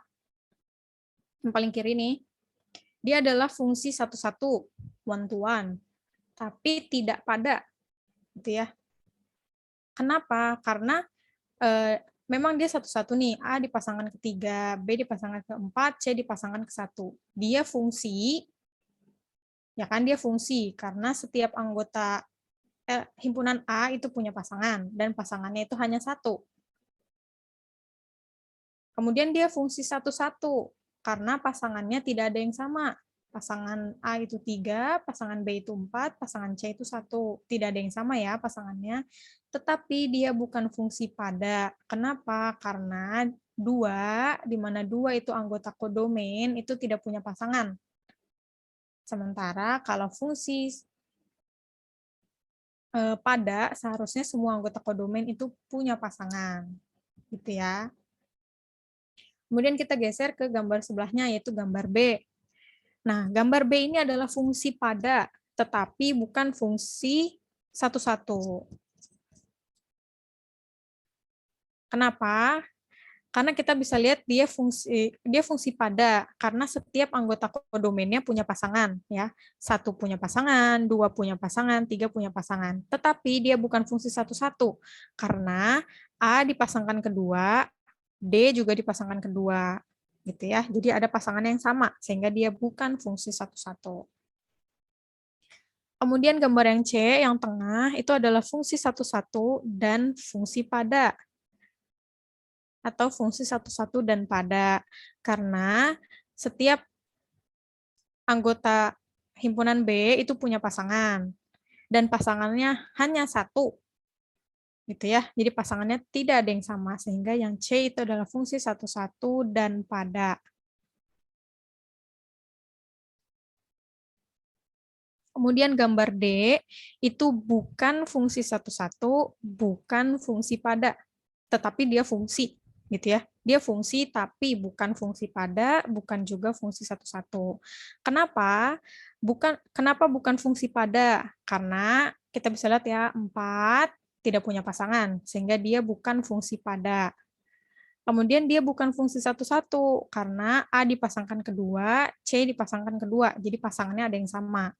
Yang paling kiri nih. Dia adalah fungsi satu-satu, one-to-one, tapi tidak pada. Gitu ya. Kenapa? Karena memang dia satu-satu nih, A di pasangan ketiga, B di pasangan keempat, C di pasangan ke-1. Dia fungsi, ya kan dia fungsi, karena setiap anggota himpunan A itu punya pasangan, dan pasangannya itu hanya 1. Kemudian dia fungsi satu-satu, karena pasangannya tidak ada yang sama. Pasangan A itu 3, pasangan B itu 4, pasangan C itu 1. Tidak ada yang sama ya pasangannya. Tetapi dia bukan fungsi pada. Kenapa? Karena 2, di mana 2 itu anggota kodomain, itu tidak punya pasangan. Sementara kalau fungsi pada, seharusnya semua anggota kodomain itu punya pasangan. Gitu ya. Kemudian kita geser ke gambar sebelahnya, yaitu gambar B. Nah, gambar B ini adalah fungsi pada, tetapi bukan fungsi satu-satu. Kenapa? Karena kita bisa lihat dia fungsi pada, karena setiap anggota kodomainnya punya pasangan. Ya, 1 punya pasangan, 2 punya pasangan, 3 punya pasangan. Tetapi dia bukan fungsi satu-satu, karena A dipasangkan kedua, D juga dipasangkan kedua. Gitu ya. Jadi ada pasangan yang sama sehingga dia bukan fungsi satu-satu. Kemudian gambar yang C yang tengah itu adalah fungsi satu-satu dan fungsi pada atau fungsi satu-satu dan pada, karena setiap anggota himpunan B itu punya pasangan dan pasangannya hanya 1. Gitu ya. Jadi pasangannya tidak ada yang sama sehingga yang C itu adalah fungsi satu-satu dan pada. Kemudian gambar D itu bukan fungsi satu-satu, bukan fungsi pada, tetapi dia fungsi, gitu ya. Dia fungsi tapi bukan fungsi pada, bukan juga fungsi satu-satu. Kenapa? Kenapa bukan fungsi pada? Karena kita bisa lihat ya, 4 tidak punya pasangan, sehingga dia bukan fungsi pada. Kemudian dia bukan fungsi satu-satu, karena A dipasangkan kedua, C dipasangkan kedua, jadi pasangannya ada yang sama.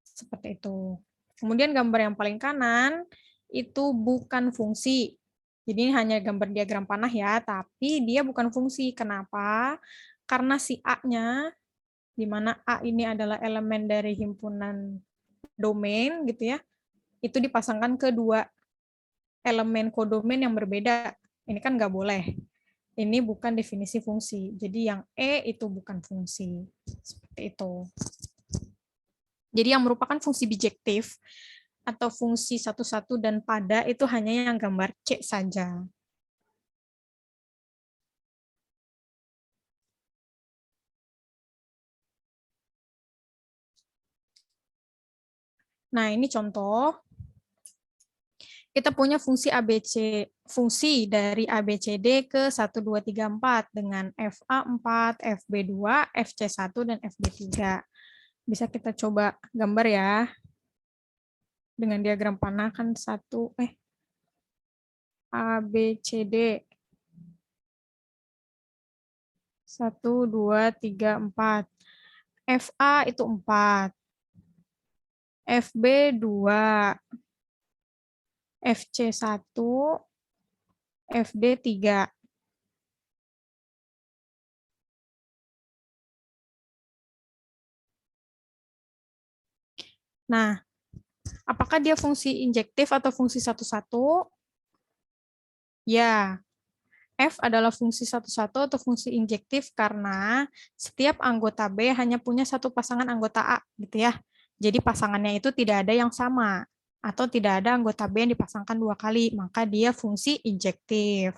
Seperti itu. Kemudian gambar yang paling kanan itu bukan fungsi. Jadi ini hanya gambar diagram panah ya, tapi dia bukan fungsi. Kenapa? Karena si A-nya, di mana A ini adalah elemen dari himpunan domain gitu ya, itu dipasangkan ke 2 elemen kodomain yang berbeda. Ini kan nggak boleh. Ini bukan definisi fungsi. Jadi yang E itu bukan fungsi. Seperti itu. Jadi yang merupakan fungsi bijektif atau fungsi satu-satu dan pada itu hanya yang gambar C saja. Nah, ini contoh. Kita punya fungsi ABC, fungsi dari ABCD ke 1, 2, 3, 4 dengan FA4, FB2, FC1, dan FB3. Bisa kita coba gambar ya. Dengan diagram panah kan ABCD. 1, 2, 3, 4. FA itu 4. FB 2. FC 1. FD 3. Nah, apakah dia fungsi injektif atau fungsi satu-satu? Ya, F adalah fungsi satu-satu atau fungsi injektif karena setiap anggota B hanya punya satu pasangan anggota A, gitu ya. Jadi pasangannya itu tidak ada yang sama atau tidak ada anggota B yang dipasangkan 2 kali, maka dia fungsi injektif.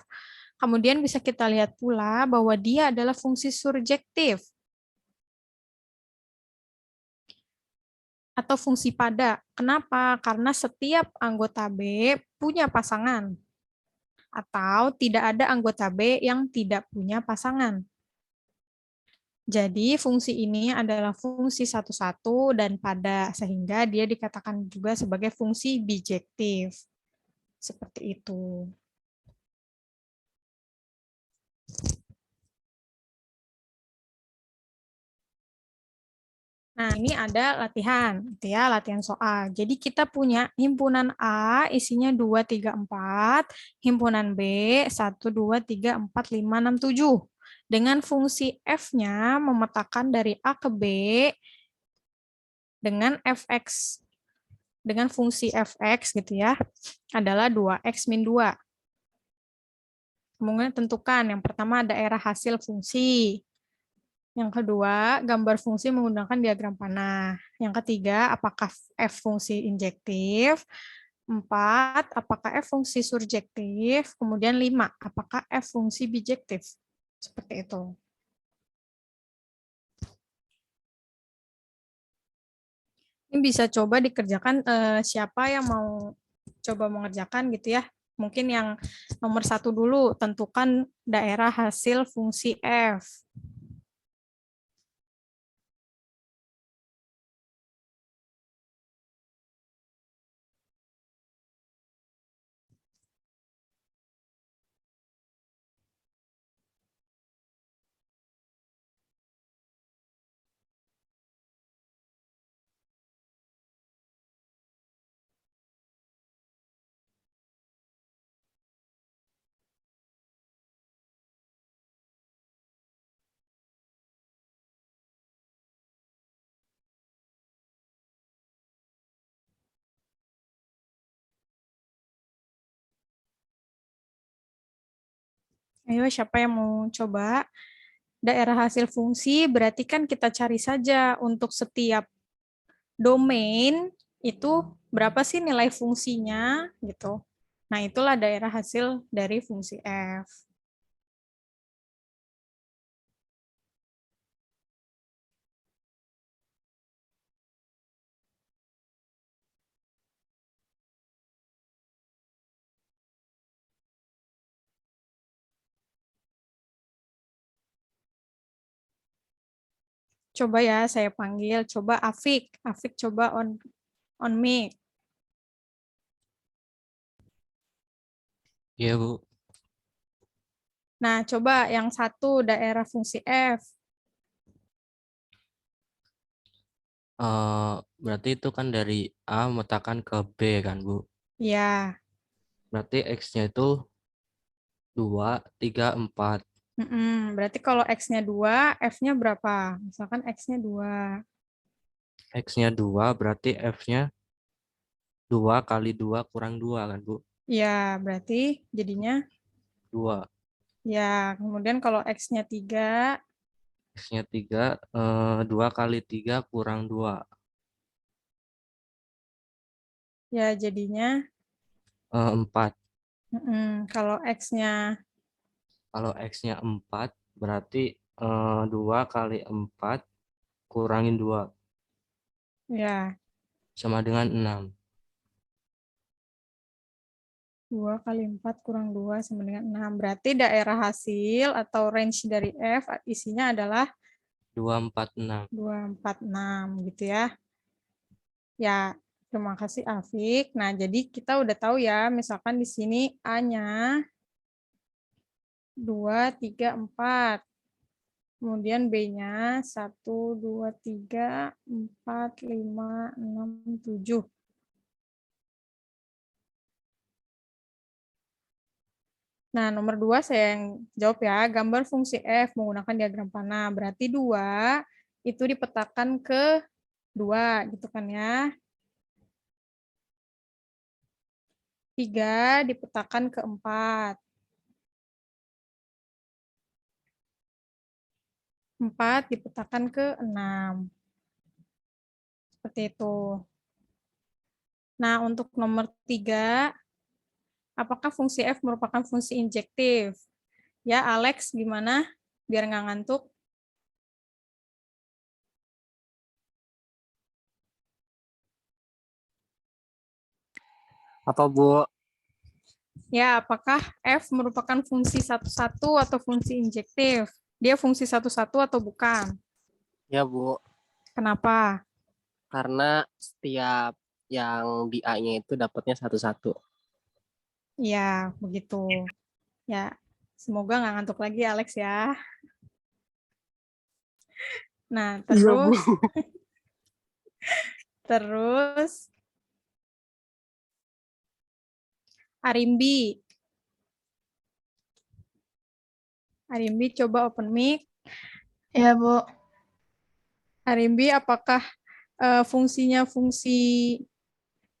Kemudian bisa kita lihat pula bahwa dia adalah fungsi surjektif atau fungsi pada. Kenapa? Karena setiap anggota B punya pasangan atau tidak ada anggota B yang tidak punya pasangan. Jadi fungsi ini adalah fungsi satu-satu dan pada, sehingga dia dikatakan juga sebagai fungsi bijektif. Seperti itu. Nah, ini ada latihan, gitu ya, latihan soal. Jadi kita punya himpunan A isinya 2, 3, 4, himpunan B 1, 2, 3, 4, 5, 6, 7. Dengan fungsi F-nya memetakan dari A ke B dengan fx. Dengan fungsi fx gitu ya, adalah 2x min 2. Kemudian tentukan, yang pertama daerah hasil fungsi. Yang kedua, gambar fungsi menggunakan diagram panah. Yang ketiga, apakah F fungsi injektif? 4, apakah F fungsi surjektif? Kemudian 5, apakah F fungsi bijektif? Seperti itu. Ini bisa coba dikerjakan, siapa yang mau coba mengerjakan gitu ya. Mungkin yang nomor 1 dulu, tentukan daerah hasil fungsi F. Ayo, siapa yang mau coba? Daerah hasil fungsi berarti kan kita cari saja untuk setiap domain itu berapa sih nilai fungsinya gitu. Nah, itulah daerah hasil dari fungsi F. Coba ya, saya panggil. Coba Afik. Afik coba on mic. Iya, Bu. Nah, coba yang satu daerah fungsi F. Berarti itu kan dari A memetakan ke B kan, Bu. Ya. Berarti X-nya itu 2, 3, 4. Berarti kalau X-nya 2, F-nya berapa? Misalkan X-nya 2. X-nya 2, berarti F-nya 2 kali 2 kurang 2 kan, Bu? Ya, berarti jadinya 2. ya. Kemudian kalau X-nya 3, X-nya 3, 2 kali 3 kurang 2. ya jadinya 4. kalau X-nya Kalau X-nya 4, berarti 2 kali 4 kurangin 2. ya Sama dengan 6. 2 kali 4 kurang 2 sama dengan 6. Berarti daerah hasil atau range dari F isinya adalah 246. 246 gitu ya. Ya, terima kasih Afik. Nah, jadi kita udah tahu ya, misalkan di sini A-nya 2, 3, 4. Kemudian B-nya 1, 2, 3, 4, 5, 6, 7. Nah, nomor 2 saya yang jawab ya. Gambar fungsi F menggunakan diagram panah. Berarti 2 itu dipetakan ke 2 gitu kan ya. 3 dipetakan ke 4. 4 dipetakan ke 6. Seperti itu. Nah, untuk nomor 3, apakah fungsi F merupakan fungsi injektif? Ya, Alex, gimana? Biar nggak ngantuk. Apa Bu? Ya, apakah F merupakan fungsi satu-satu atau fungsi injektif? Dia fungsi satu-satu atau bukan? Ya Bu, Kenapa? karena setiap yang di A-nya itu dapatnya satu-satu. Ya, begitu. Ya, semoga nggak ngantuk lagi Alex ya. Nah, Iya Bu. terus Arimbi. Arimbi coba open mic. Ya, Bu. Arimbi, apakah fungsinya fungsi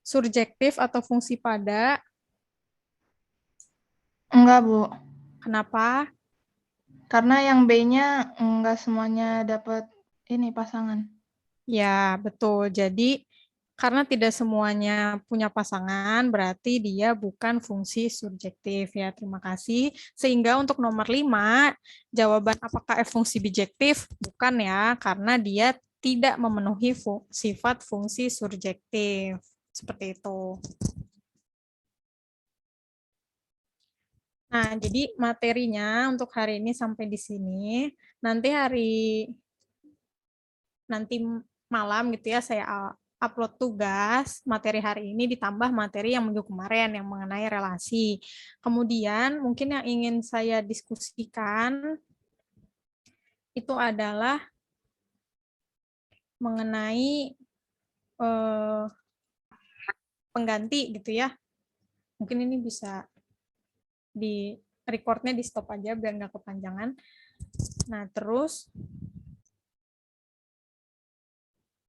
surjektif atau fungsi pada? Enggak, Bu. Kenapa? Karena yang B-nya enggak semuanya dapat ini pasangan. Ya, betul. Jadi, karena tidak semuanya punya pasangan, berarti dia bukan fungsi surjektif. Ya, terima kasih. Sehingga untuk nomor 5, jawaban apakah F fungsi bijektif? Bukan ya, karena dia tidak memenuhi sifat fungsi surjektif. Seperti itu. Nah, jadi materinya untuk hari ini sampai di sini. Nanti malam gitu ya, saya upload tugas materi hari ini ditambah materi yang minggu kemarin yang mengenai relasi. Kemudian mungkin yang ingin saya diskusikan itu adalah mengenai pengganti gitu ya. Mungkin ini bisa di recordnya di stop aja biar nggak kepanjangan. Nah, terus